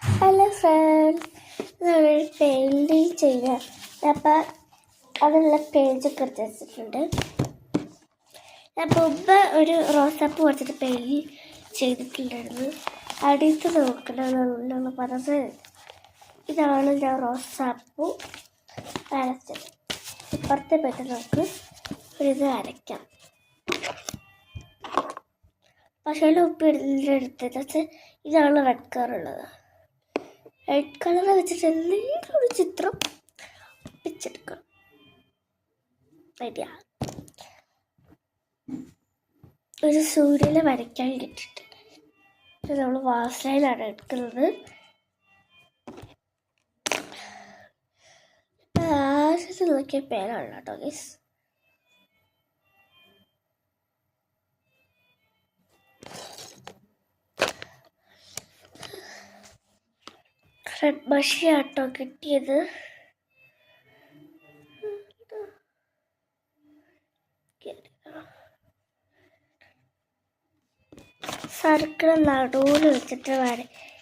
Hello friends, നമ്മൾ painting ചെയ്യാം. അപ്പോൾ അതിനുള്ള പേജൊക്കെ എടുത്ത് വെച്ചിട്ടുണ്ട്. ഞാൻ മുമ്പ് ഒരു റോസാപ്പൂ കുറച്ചിട്ട് പെയിൻറ്റ് ചെയ്തിട്ടുണ്ടായിരുന്നു. അടുത്ത് നോക്കണമെന്നുള്ള പറഞ്ഞത് ഇതാണ് ഞാൻ റോസാപ്പൂ വരച്ചത്. ഇപ്പുറത്തെ പറ്റി നമുക്ക് ഇത് വരയ്ക്കാം. പക്ഷേ ഉപ്പ് എടുത്തത് ഇതാണ് റെഡ് കളർ ഉള്ളത്. റെഡ് കളർ വെച്ചിട്ട് എന്തെങ്കിലും ഒരു ചിത്രം ഒപ്പിച്ചെടുക്കണം. റെഡിയാണ്. ഒരു സൂര്യനെ വരയ്ക്കാൻ കിട്ടിയിട്ടുണ്ട്. നമ്മൾ വാസനയിലാണ് എടുക്കുന്നത്. ആദ്യത്തെ നോക്കിയ പേരാണ് കേട്ടോ ഗൈസ്. റെഡ് മഷിയാട്ടോ കിട്ടിയത്. സർക്കിൾ നടുവിൽ വെച്ചിട്ട്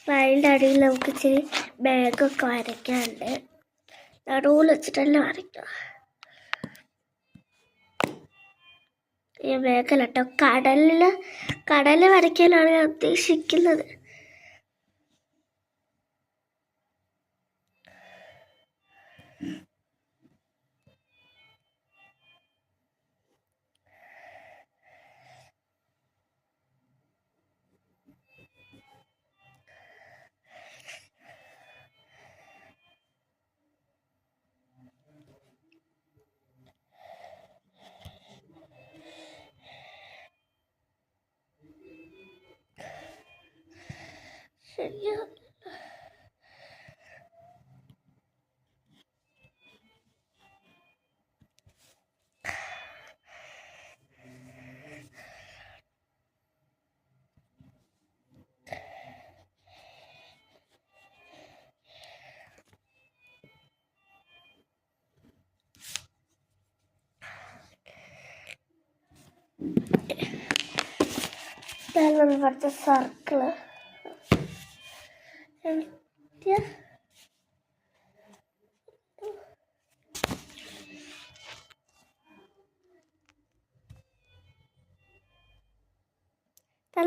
വയലിൻ്റെ അടിയിൽ നമുക്ക് ഇച്ചിരി ബാഗൊക്കെ വരയ്ക്കാനുണ്ട്. നടുവിൽ വെച്ചിട്ടല്ല വരയ്ക്കുക. ഈ ബാഗല്ല കേട്ടോ, കടൽ വരയ്ക്കാനാണ് ഞാൻ ഉദ്ദേശിക്കുന്നത്. ശരിയാണ്. ഞാൻ ഇവിടുത്തെ സർക്കിള്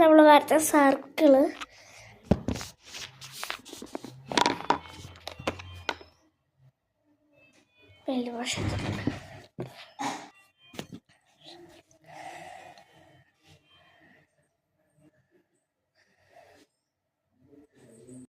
നമ്മൾ വരച്ച സർക്കിള് വലിയ വശത്തുണ്ട്.